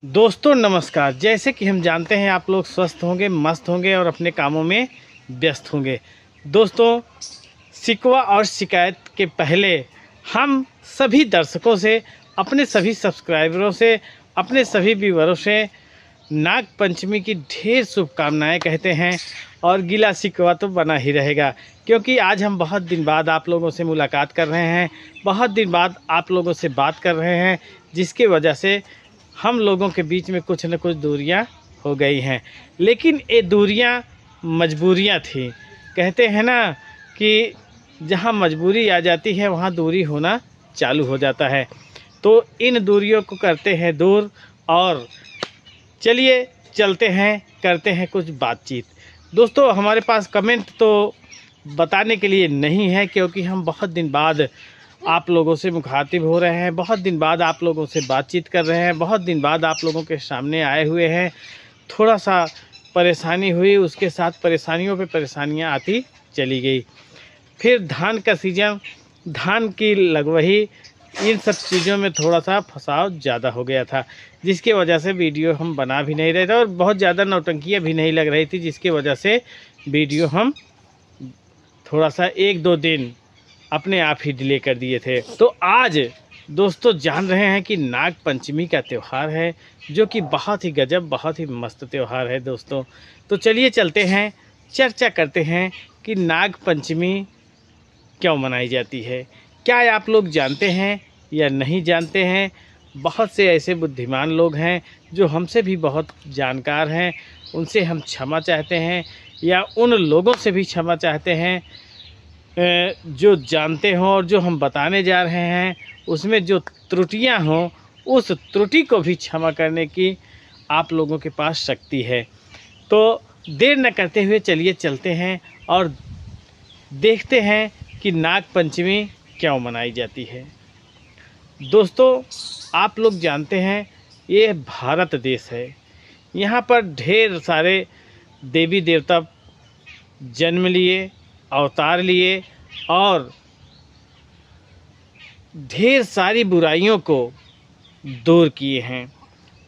दोस्तों नमस्कार। जैसे कि हम जानते हैं आप लोग स्वस्थ होंगे, मस्त होंगे और अपने कामों में व्यस्त होंगे। दोस्तों, शिकवा और शिकायत के पहले हम सभी दर्शकों से, अपने सभी सब्सक्राइबरों से, अपने सभी व्यूअरों से नाग पंचमी की ढेर शुभकामनाएं कहते हैं। और गिला शिकवा तो बना ही रहेगा, क्योंकि आज हम बहुत दिन बाद आप लोगों से मुलाकात कर रहे हैं, बहुत दिन बाद आप लोगों से बात कर रहे हैं, जिसकी वजह से हम लोगों के बीच में कुछ न कुछ दूरियां हो गई हैं। लेकिन ये दूरियां मजबूरियां थी। कहते हैं ना कि जहां मजबूरी आ जाती है वहां दूरी होना चालू हो जाता है। तो इन दूरियों को करते हैं दूर, और चलिए चलते हैं, करते हैं कुछ बातचीत। दोस्तों, हमारे पास कमेंट तो बताने के लिए नहीं है, क्योंकि हम बहुत दिन बाद आप लोगों से मुखातिब हो रहे हैं, बहुत दिन बाद आप लोगों से बातचीत कर रहे हैं, बहुत दिन बाद आप लोगों के सामने आए हुए हैं। थोड़ा सा परेशानी हुई, उसके साथ परेशानियों पे परेशानियां आती चली गई। फिर धान का सीजन, धान की लगवही, इन सब चीज़ों में थोड़ा सा फंसाव ज़्यादा हो गया था, जिसकी वजह से वीडियो हम बना भी नहीं रहे थे और बहुत ज़्यादा नौटंकियाँ भी नहीं लग रही थी, जिसकी वजह से वीडियो हम थोड़ा सा 1-2 दिन अपने आप ही डिले कर दिए थे। तो आज दोस्तों जान रहे हैं कि नाग पंचमी का त्यौहार है, जो कि बहुत ही गजब, बहुत ही मस्त त्यौहार है दोस्तों। तो चलिए चलते हैं, चर्चा करते हैं कि नाग पंचमी क्यों मनाई जाती है। क्या आप लोग जानते हैं या नहीं जानते हैं? बहुत से ऐसे बुद्धिमान लोग हैं जो हमसे भी बहुत जानकार हैं, उनसे हम क्षमा चाहते हैं, या उन लोगों से भी क्षमा चाहते हैं जो जानते हों, और जो हम बताने जा रहे हैं उसमें जो त्रुटियां हों, उस त्रुटि को भी क्षमा करने की आप लोगों के पास शक्ति है। तो देर न करते हुए चलिए चलते हैं और देखते हैं कि नाग पंचमी क्यों मनाई जाती है। दोस्तों, आप लोग जानते हैं ये भारत देश है, यहाँ पर ढेर सारे देवी देवता जन्म लिए, अवतार लिए, और ढेर सारी बुराइयों को दूर किए हैं।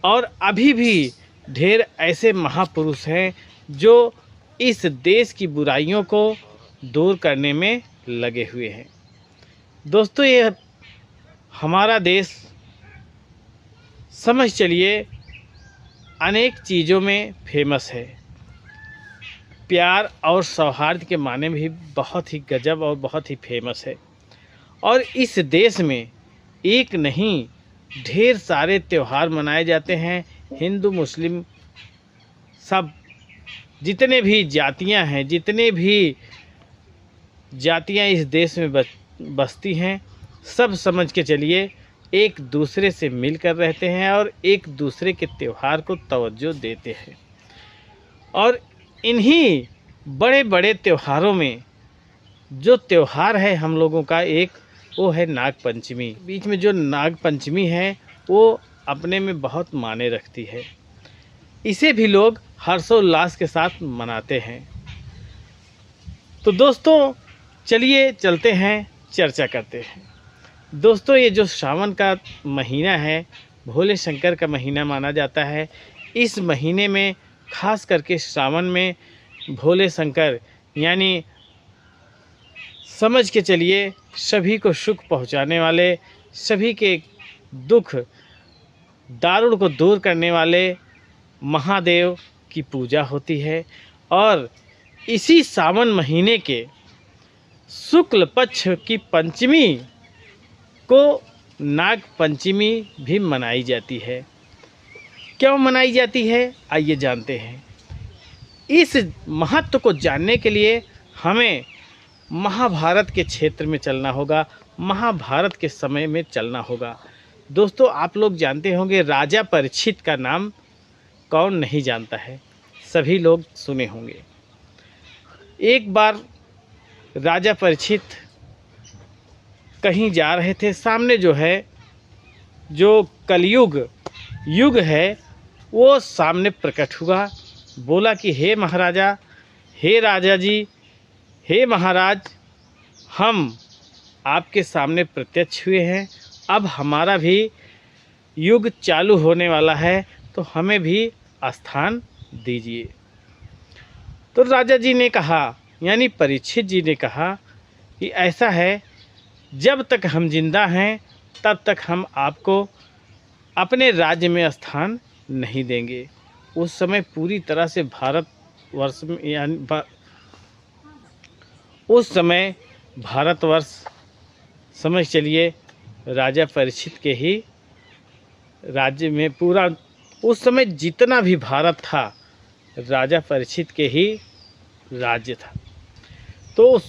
और अभी भी ढेर ऐसे महापुरुष हैं जो इस देश की बुराइयों को दूर करने में लगे हुए हैं। दोस्तों, ये हमारा देश समझ चलिए अनेक चीज़ों में फेमस है। प्यार और सौहार्द के माने भी बहुत ही गजब और बहुत ही फेमस है। और इस देश में एक नहीं ढेर सारे त्यौहार मनाए जाते हैं। हिंदू मुस्लिम सब जितने भी जातियां हैं, जितने भी जातियां इस देश में बसती हैं, सब समझ के चलिए एक दूसरे से मिलकर रहते हैं और एक दूसरे के त्यौहार को तवज्जो देते हैं। और इन्हीं बड़े बड़े त्योहारों में जो त्यौहार है हम लोगों का एक, वो है नाग पंचमी। बीच में जो नाग पंचमी है वो अपने में बहुत माने रखती है। इसे भी लोग हर्षोल्लास के साथ मनाते हैं। तो दोस्तों चलिए चलते हैं, चर्चा करते हैं। दोस्तों, ये जो सावन का महीना है, भोले शंकर का महीना माना जाता है। इस महीने में खास करके सावन में भोले शंकर, यानी समझ के चलिए सभी को सुख पहुंचाने वाले, सभी के दुख दारुण को दूर करने वाले महादेव की पूजा होती है। और इसी सावन महीने के शुक्ल पक्ष की पंचमी को नाग पंचमी भी मनाई जाती है। क्यों मनाई जाती है, आइए जानते हैं। इस महत्व को जानने के लिए हमें महाभारत के क्षेत्र में चलना होगा, महाभारत के समय में चलना होगा। दोस्तों, आप लोग जानते होंगे राजा परीक्षित का नाम कौन नहीं जानता है, सभी लोग सुने होंगे। एक बार राजा परीक्षित कहीं जा रहे थे, सामने जो कलयुग युग है वो सामने प्रकट हुआ। बोला कि हे महाराजा, हे राजा जी, हे महाराज, हम आपके सामने प्रत्यक्ष हुए हैं। अब हमारा भी युग चालू होने वाला है, तो हमें भी स्थान दीजिए। तो राजा जी ने कहा, यानी परीक्षित जी ने कहा कि ऐसा है, जब तक हम जिंदा हैं तब तक हम आपको अपने राज्य में स्थान नहीं देंगे। उस समय पूरी तरह से भारतवर्ष में, यानी उस समय भारतवर्ष समझ चलिए राजा परीक्षित के ही राज्य में, पूरा उस समय जितना भी भारत था राजा परीक्षित के ही राज्य था। तो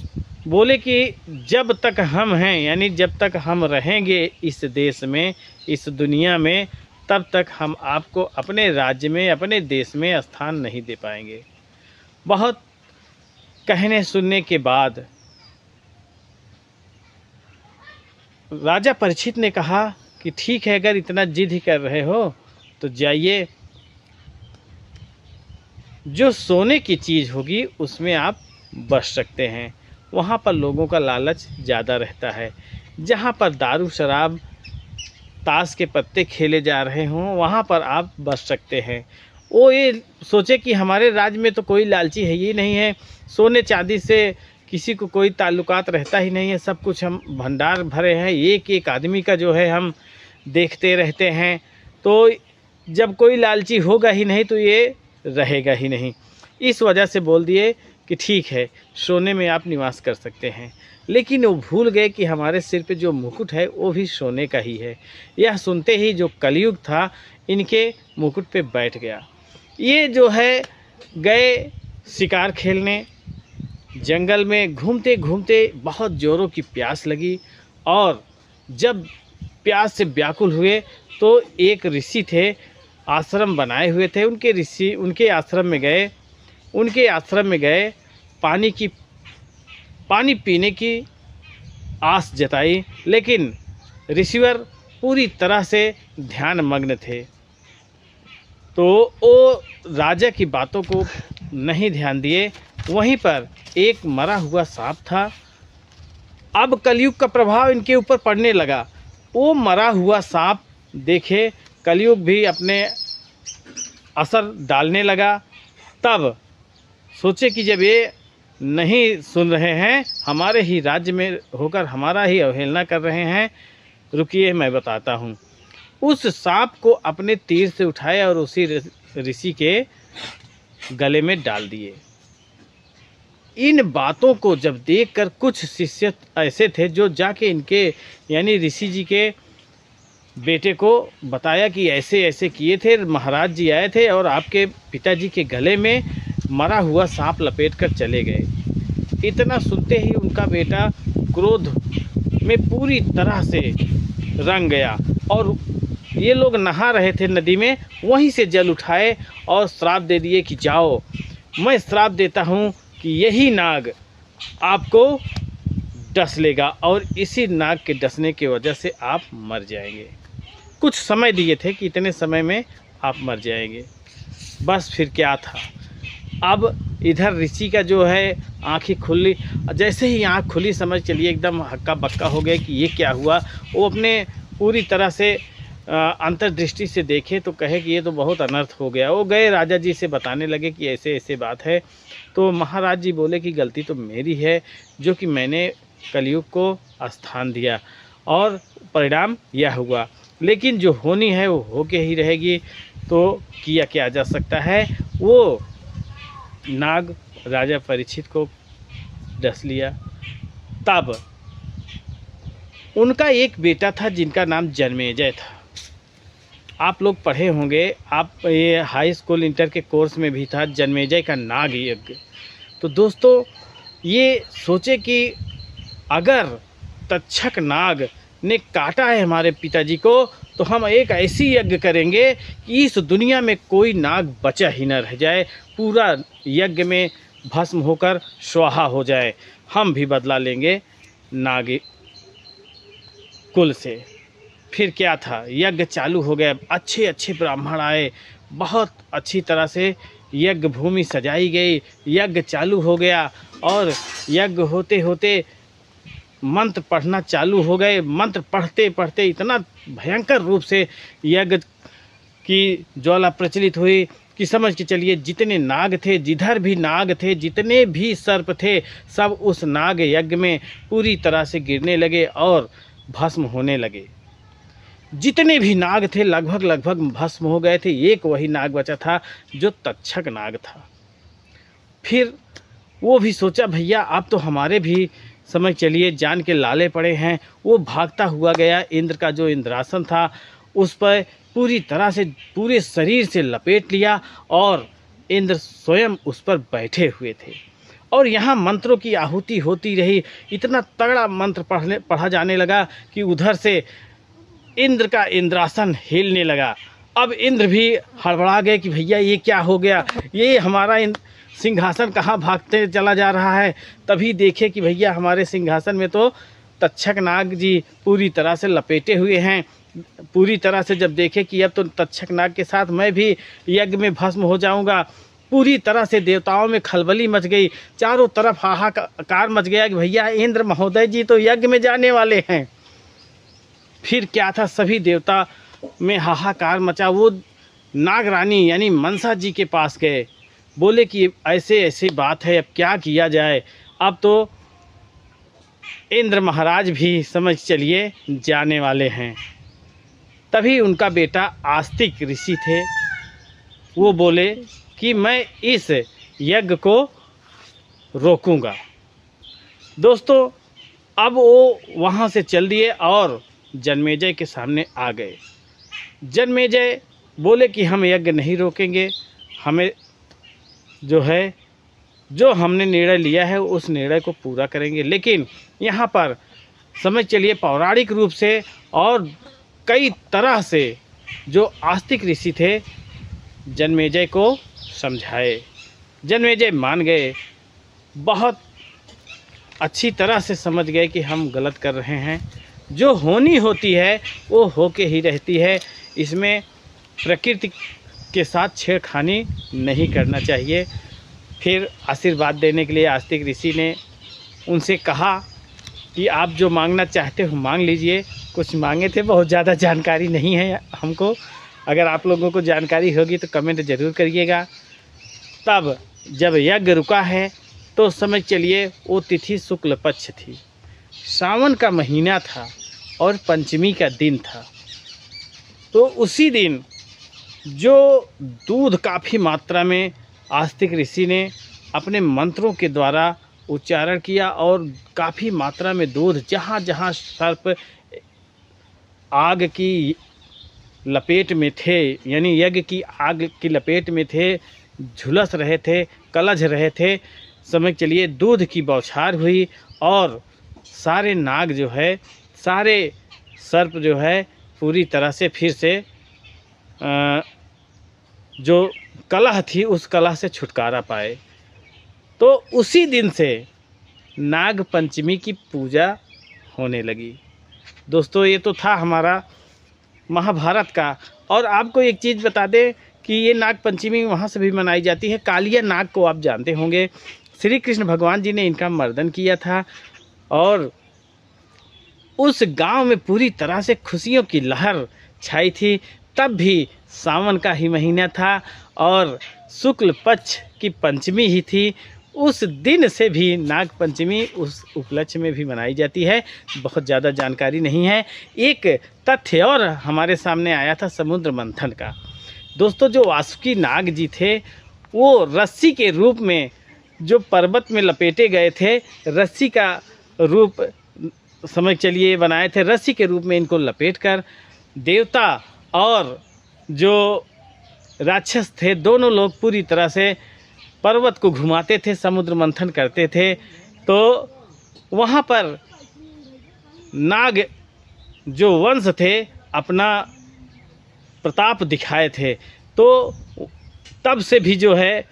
बोले कि जब तक हम हैं, यानी जब तक हम रहेंगे इस देश में, इस दुनिया में, तब तक हम आपको अपने राज्य में, अपने देश में स्थान नहीं दे पाएंगे। बहुत कहने सुनने के बाद राजा परीक्षित ने कहा कि ठीक है, अगर इतना जिद ही कर रहे हो तो जाइए, जो सोने की चीज़ होगी उसमें आप बच सकते हैं। वहाँ पर लोगों का लालच ज़्यादा रहता है। जहाँ पर दारू शराब ताश के पत्ते खेले जा रहे हों वहाँ पर आप बच सकते हैं। वो ये सोचे कि हमारे राज्य में तो कोई लालची है ही नहीं है, सोने चांदी से किसी को कोई ताल्लुकात रहता ही नहीं है, सब कुछ हम भंडार भरे हैं, एक एक आदमी का जो है हम देखते रहते हैं। तो जब कोई लालची होगा ही नहीं तो ये रहेगा ही नहीं। इस वजह से बोल दिए कि ठीक है, सोने में आप निवास कर सकते हैं। लेकिन वो भूल गए कि हमारे सिर पे जो मुकुट है वो भी सोने का ही है। यह सुनते ही जो कलयुग था इनके मुकुट पे बैठ गया। ये जो है गए शिकार खेलने, जंगल में घूमते घूमते बहुत जोरों की प्यास लगी, और जब प्यास से व्याकुल हुए तो एक ऋषि थे, आश्रम बनाए हुए थे, उनके आश्रम में गए, पानी पीने की आस जताई, लेकिन ऋषिवर पूरी तरह से ध्यान मग्न थे। तो वो राजा की बातों को नहीं ध्यान दिए। वहीं पर एक मरा हुआ सांप था। अब कलयुग का प्रभाव इनके ऊपर पड़ने लगा। वो मरा हुआ सांप देखे कलयुग भी अपने असर डालने लगा। तब सोचे कि जब ये नहीं सुन रहे हैं, हमारे ही राज्य में होकर हमारा ही अवहेलना कर रहे हैं, रुकिए मैं बताता हूँ। उस सांप को अपने तीर से उठाया और उसी ऋषि के गले में डाल दिए। इन बातों को जब देखकर कुछ शिष्य ऐसे थे जो जाके इनके, यानी ऋषि जी के बेटे को बताया कि ऐसे ऐसे किए थे, महाराज जी आए थे और आपके पिताजी के गले में मरा हुआ सांप लपेट कर चले गए। इतना सुनते ही उनका बेटा क्रोध में पूरी तरह से रंग गया, और ये लोग नहा रहे थे नदी में, वहीं से जल उठाए और श्राप दे दिए कि जाओ, मैं श्राप देता हूँ कि यही नाग आपको डस लेगा और इसी नाग के डसने की वजह से आप मर जाएंगे। कुछ समय दिए थे कि इतने समय में आप मर जाएंगे। बस फिर क्या था, अब इधर ऋषि का जो है आँखें खुली, जैसे ही आँख खुली समझ चलिए एकदम हक्का बक्का हो गए कि ये क्या हुआ। वो अपने पूरी तरह से अंतर्दृष्टि से देखे तो कहे कि ये तो बहुत अनर्थ हो गया। वो गए राजा जी से बताने लगे कि ऐसे ऐसे बात है। तो महाराज जी बोले कि गलती तो मेरी है जो कि मैंने कलयुग को स्थान दिया और परिणाम यह हुआ, लेकिन जो होनी है वो होके ही रहेगी। तो किया क्या जा सकता है, वो नाग राजा परीक्षित को डस लिया। तब उनका एक बेटा था जिनका नाम जन्मेजय था। आप लोग पढ़े होंगे, आप ये हाई स्कूल इंटर के कोर्स में भी था जन्मेजय का नाग यज्ञ। तो दोस्तों ये सोचे कि अगर तक्षक नाग ने काटा है हमारे पिताजी को तो हम एक ऐसी यज्ञ करेंगे कि इस दुनिया में कोई नाग बचा ही न रह जाए, पूरा यज्ञ में भस्म होकर स्वाहा हो जाए। हम भी बदला लेंगे नाग कुल से। फिर क्या था, यज्ञ चालू हो गया, अच्छे अच्छे ब्राह्मण आए, बहुत अच्छी तरह से यज्ञ भूमि सजाई गई, यज्ञ चालू हो गया और यज्ञ होते होते मंत्र पढ़ना चालू हो गए। मंत्र पढ़ते पढ़ते इतना भयंकर रूप से यज्ञ की ज्वाला प्रचलित हुई कि समझ के चलिए जितने नाग थे, जिधर भी नाग थे, जितने भी सर्प थे, सब उस नाग यज्ञ में पूरी तरह से गिरने लगे और भस्म होने लगे। जितने भी नाग थे लगभग भस्म हो गए थे। एक वही नाग बचा था जो तक्षक नाग था। फिर वो भी सोचा भैया अब तो हमारे भी समझ चलिए जान के लाले पड़े हैं। वो भागता हुआ गया, इंद्र का जो इंद्रासन था उस पर पूरी तरह से पूरे शरीर से लपेट लिया और इंद्र स्वयं उस पर बैठे हुए थे। और यहाँ मंत्रों की आहुति होती रही। इतना तगड़ा मंत्र पढ़ा जाने लगा कि उधर से इंद्र का इंद्रासन हिलने लगा। अब इंद्र भी हड़बड़ा गए कि भैया ये क्या हो गया, ये हमारा सिंहासन कहाँ भागते चला जा रहा है। तभी देखे कि भैया हमारे सिंहासन में तो तक्षक नाग जी पूरी तरह से लपेटे हुए हैं। पूरी तरह से जब देखे कि अब तो तक्षक नाग के साथ मैं भी यज्ञ में भस्म हो जाऊंगा, पूरी तरह से देवताओं में खलबली मच गई। चारों तरफ हाहाकार मच गया कि भैया इंद्र महोदय जी तो यज्ञ में जाने वाले हैं। फिर क्या था, सभी देवता में हाहाकार मचा। वो नाग रानी यानी मनसा जी के पास गए, बोले कि ऐसे ऐसी बात है, अब क्या किया जाए। अब तो इंद्र महाराज भी समझ चलिए जाने वाले हैं। तभी उनका बेटा आस्तिक ऋषि थे, वो बोले कि मैं इस यज्ञ को रोकूंगा। दोस्तों अब वो वहाँ से चल दिए और जन्मेजय के सामने आ गए। जन्मेजय बोले कि हम यज्ञ नहीं रोकेंगे, हमें जो हमने निर्णय लिया है उस निर्णय को पूरा करेंगे। लेकिन यहाँ पर समझ चलिए पौराणिक रूप से और कई तरह से जो आस्तिक ऋषि थे जन्मेजय को समझाए। जन्मेजय मान गए, बहुत अच्छी तरह से समझ गए कि हम गलत कर रहे हैं। जो होनी होती है वो होके ही रहती है, इसमें प्रकृति के साथ छेड़खानी नहीं करना चाहिए। फिर आशीर्वाद देने के लिए आस्तिक ऋषि ने उनसे कहा कि आप जो मांगना चाहते हो मांग लीजिए। कुछ मांगे थे, बहुत ज़्यादा जानकारी नहीं है हमको, अगर आप लोगों को जानकारी होगी तो कमेंट ज़रूर करिएगा। तब जब यज्ञ रुका है तो समझ चलिए वो तिथि शुक्ल पक्ष थी, सावन का महीना था और पंचमी का दिन था। तो उसी दिन जो दूध काफ़ी मात्रा में आस्तिक ऋषि ने अपने मंत्रों के द्वारा उच्चारण किया और काफ़ी मात्रा में दूध जहाँ जहाँ सर्प आग की लपेट में थे, यानी यज्ञ की आग की लपेट में थे, झुलस रहे थे, कलझ रहे थे, समझ चलिए दूध की बौछार हुई और सारे नाग जो है, सारे सर्प जो है पूरी तरह से फिर से जो कलह थी उस कलह से छुटकारा पाए। तो उसी दिन से नाग पंचमी की पूजा होने लगी। दोस्तों ये तो था हमारा महाभारत का। और आपको एक चीज़ बता दें कि ये नाग पंचमी वहाँ से भी मनाई जाती है। कालिया नाग को आप जानते होंगे, श्री कृष्ण भगवान जी ने इनका मर्दन किया था और उस गांव में पूरी तरह से खुशियों की लहर छाई थी। तब भी सावन का ही महीना था और शुक्ल पक्ष की पंचमी ही थी। उस दिन से भी नाग पंचमी उस उपलक्ष्य में भी मनाई जाती है। बहुत ज़्यादा जानकारी नहीं है। एक तथ्य और हमारे सामने आया था समुद्र मंथन का। दोस्तों जो वासुकी नाग जी थे वो रस्सी के रूप में जो पर्वत में लपेटे गए थे, रस्सी का रूप समझ चलिए बनाए थे। रस्सी के रूप में इनको लपेटकर देवता और जो राक्षस थे दोनों लोग पूरी तरह से पर्वत को घुमाते थे, समुद्र मंथन करते थे। तो वहाँ पर नाग जो वंश थे अपना प्रताप दिखाए थे। तो तब से भी जो है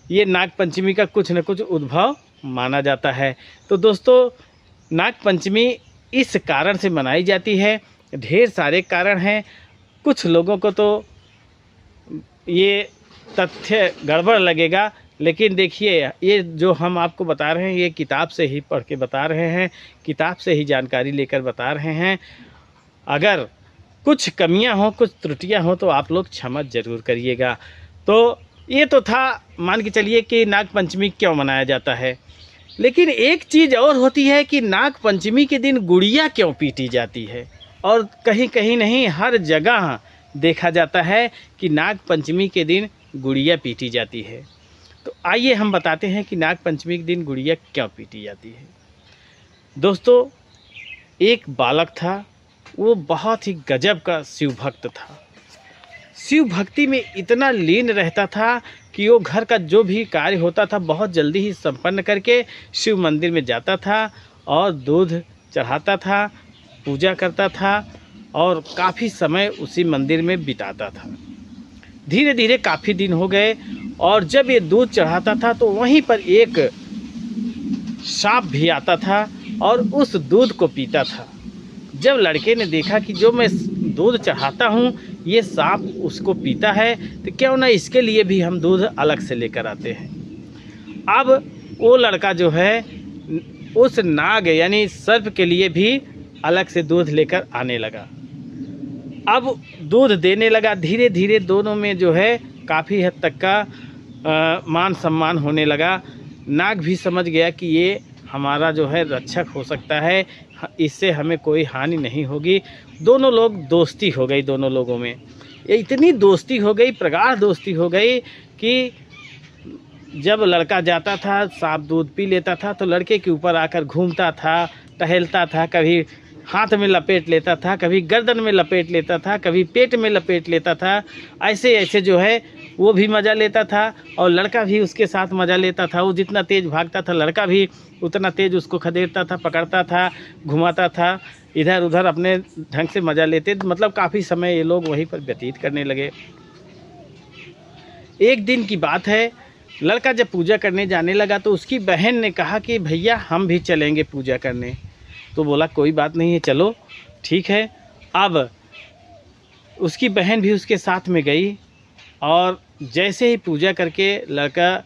ये नाग पंचमी का कुछ न कुछ उद्भव माना जाता है। तो दोस्तों नाग पंचमी इस कारण से मनाई जाती है। ढेर सारे कारण हैं। कुछ लोगों को तो ये तथ्य गड़बड़ लगेगा, लेकिन देखिए ये जो हम आपको बता रहे हैं ये किताब से ही पढ़ के बता रहे हैं, किताब से ही जानकारी लेकर बता रहे हैं। अगर कुछ कमियां हों, कुछ त्रुटियां हों तो आप लोग क्षमा ज़रूर करिएगा। तो ये तो था, मान के चलिए कि नाग पंचमी क्यों मनाया जाता है। लेकिन एक चीज़ और होती है कि नाग पंचमी के दिन गुड़िया क्यों पीटी जाती है, और कहीं कहीं नहीं, हर जगह देखा जाता है कि नाग पंचमी के दिन गुड़िया पीटी जाती है। तो आइए हम बताते हैं कि नाग पंचमी के दिन गुड़िया क्यों पीटी जाती है। दोस्तों, एक बालक था, वो बहुत ही गजब का शिव भक्त था। शिव भक्ति में इतना लीन रहता था कि वो घर का जो भी कार्य होता था बहुत जल्दी ही संपन्न करके शिव मंदिर में जाता था और दूध चढ़ाता था, पूजा करता था और काफ़ी समय उसी मंदिर में बिताता था। धीरे धीरे काफ़ी दिन हो गए और जब ये दूध चढ़ाता था तो वहीं पर एक सांप भी आता था और उस दूध को पीता था। जब लड़के ने देखा कि जो मैं दूध चढ़ाता हूँ ये सांप उसको पीता है, तो क्यों ना इसके लिए भी हम दूध अलग से लेकर आते हैं। अब वो लड़का जो है उस नाग यानी सर्प के लिए भी अलग से दूध लेकर आने लगा। अब दूध देने लगा। धीरे धीरे दोनों में जो है काफ़ी हद तक का मान सम्मान होने लगा। नाग भी समझ गया कि ये हमारा जो है रक्षक हो सकता है, इससे हमें कोई हानि नहीं होगी। दोनों लोग दोस्ती हो गई, दोनों लोगों में इतनी दोस्ती हो गई, प्रगाढ़ दोस्ती हो गई कि जब लड़का जाता था सांप दूध पी लेता था तो लड़के के ऊपर आकर घूमता था, टहलता था, कभी हाथ में लपेट लेता था, कभी गर्दन में लपेट लेता था, कभी पेट में लपेट लेता था। ऐसे ऐसे जो है वो भी मज़ा लेता था और लड़का भी उसके साथ मज़ा लेता था। वो जितना तेज़ भागता था लड़का भी उतना तेज़ उसको खदेड़ता था, पकड़ता था, घुमाता था, इधर उधर अपने ढंग से मज़ा लेते। मतलब काफ़ी समय ये लोग वहीं पर व्यतीत करने लगे। एक दिन की बात है, लड़का जब पूजा करने जाने लगा तो उसकी बहन ने कहा कि भैया हम भी चलेंगे पूजा करने। तो बोला कोई बात नहीं है, चलो ठीक है। अब उसकी बहन भी उसके साथ में गई और जैसे ही पूजा करके लड़का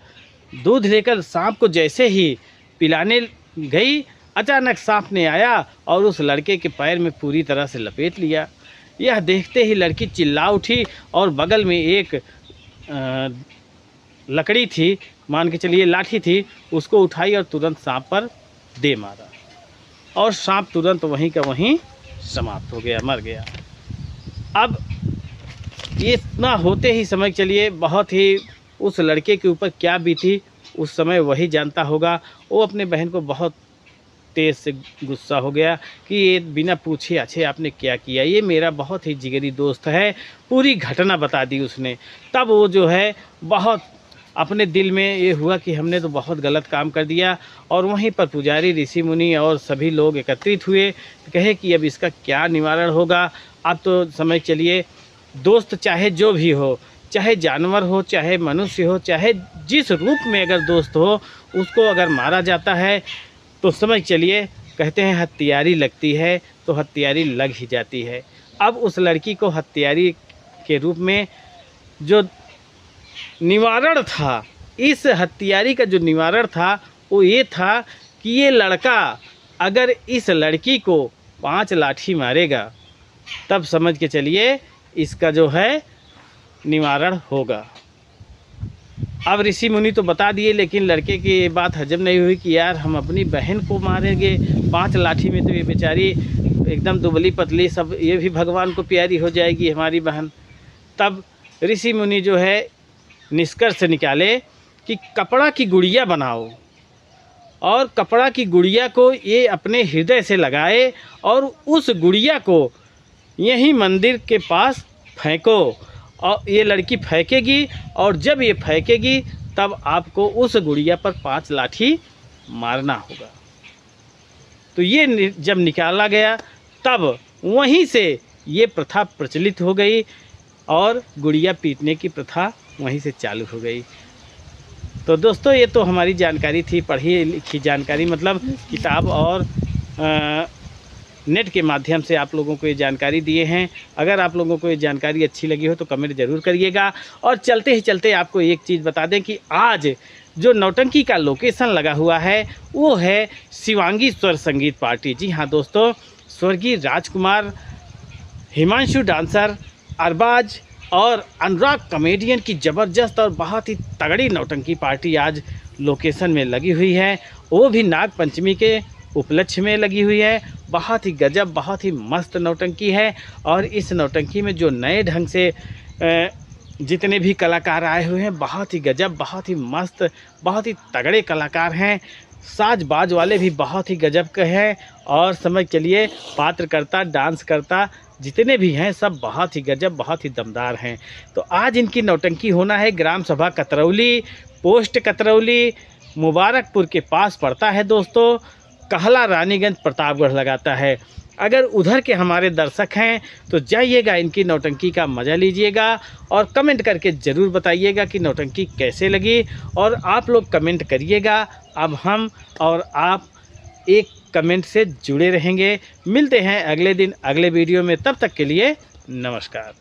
दूध लेकर सांप को जैसे ही पिलाने गई, अचानक सांप ने आया और उस लड़के के पैर में पूरी तरह से लपेट लिया। यह देखते ही लड़की चिल्ला उठी और बगल में एक लकड़ी थी, मान के चलिए लाठी थी, उसको उठाई और तुरंत सांप पर दे मारा और सांप तुरंत वहीं का वहीं समाप्त हो गया, मर गया। अब ये इतना होते ही समझ चलिए बहुत ही उस लड़के के ऊपर क्या बीती उस समय वही जानता होगा। वो अपने बहन को बहुत तेज़ से गुस्सा हो गया कि ये बिना पूछे अच्छे आपने क्या किया, ये मेरा बहुत ही जिगरी दोस्त है। पूरी घटना बता दी उसने। तब वो जो है बहुत अपने दिल में ये हुआ कि हमने तो बहुत गलत काम कर दिया। और वहीं पर पुजारी, ऋषि मुनि और सभी लोग एकत्रित हुए, कहे कि अब इसका क्या निवारण होगा। अब तो समझ चलिए दोस्त चाहे जो भी हो, चाहे जानवर हो, चाहे मनुष्य हो, चाहे जिस रूप में अगर दोस्त हो, उसको अगर मारा जाता है तो समझ चलिए कहते हैं हत्यारी लगती है तो हत्यारी लग ही जाती है। अब उस लड़की को हत्यारी के रूप में जो निवारण था, इस हत्यारी का जो निवारण था वो ये था कि ये लड़का अगर इस लड़की को 5 लाठी मारेगा तब समझ के चलिए इसका जो है निवारण होगा। अब ऋषि मुनि तो बता दिए, लेकिन लड़के की ये बात हजम नहीं हुई कि यार हम अपनी बहन को मारेंगे 5 लाठी में, तो ये बेचारी एकदम दुबली पतली, सब ये भी भगवान को प्यारी हो जाएगी हमारी बहन। तब ऋषि मुनि जो है निष्कर्ष निकाले कि कपड़ा की गुड़िया बनाओ और कपड़ा की गुड़िया को ये अपने हृदय से लगाए और उस गुड़िया को यहीं मंदिर के पास फेंको और ये लड़की फेंकेगी और जब ये फेंकेगी तब आपको उस गुड़िया पर 5 लाठी मारना होगा। तो ये जब निकाला गया तब वहीं से ये प्रथा प्रचलित हो गई और गुड़िया पीटने की प्रथा वहीं से चालू हो गई। तो दोस्तों ये तो हमारी जानकारी थी, पढ़ी लिखी जानकारी, मतलब किताब और नेट के माध्यम से आप लोगों को ये जानकारी दिए हैं। अगर आप लोगों को ये जानकारी अच्छी लगी हो तो कमेंट ज़रूर करिएगा। और चलते ही चलते आपको एक चीज़ बता दें कि आज जो नौटंकी का लोकेशन लगा हुआ है वो है शिवांगी स्वर संगीत पार्टी। जी हाँ दोस्तों, स्वर्गीय राजकुमार हिमांशु डांसर, अरबाज और अनुराग कॉमेडियन की ज़बरदस्त और बहुत ही तगड़ी नौटंकी पार्टी आज लोकेशन में लगी हुई है, वो भी नाग पंचमी के उपलक्ष्य में लगी हुई है। बहुत ही गजब, बहुत ही मस्त नौटंकी है। और इस नौटंकी में जो नए ढंग से जितने भी कलाकार आए हुए हैं, बहुत ही गजब, बहुत ही मस्त, बहुत ही तगड़े कलाकार हैं। साज बाज वाले भी बहुत ही गजब के हैं। और समझ चलिए पात्रकर्ता, डांस करता जितने भी हैं सब बहुत ही गजब, बहुत ही दमदार हैं। तो आज इनकी नौटंकी होना है ग्राम सभा कतरौली, पोस्ट कतरौली, मुबारकपुर के पास पड़ता है दोस्तों। कहला रानीगंज प्रतापगढ़ लगाता है। अगर उधर के हमारे दर्शक हैं तो जाइएगा, इनकी नौटंकी का मज़ा लीजिएगा और कमेंट करके ज़रूर बताइएगा कि नौटंकी कैसे लगी। और आप लोग कमेंट करिएगा, अब हम और आप एक कमेंट से जुड़े रहेंगे। मिलते हैं अगले दिन अगले वीडियो में, तब तक के लिए नमस्कार।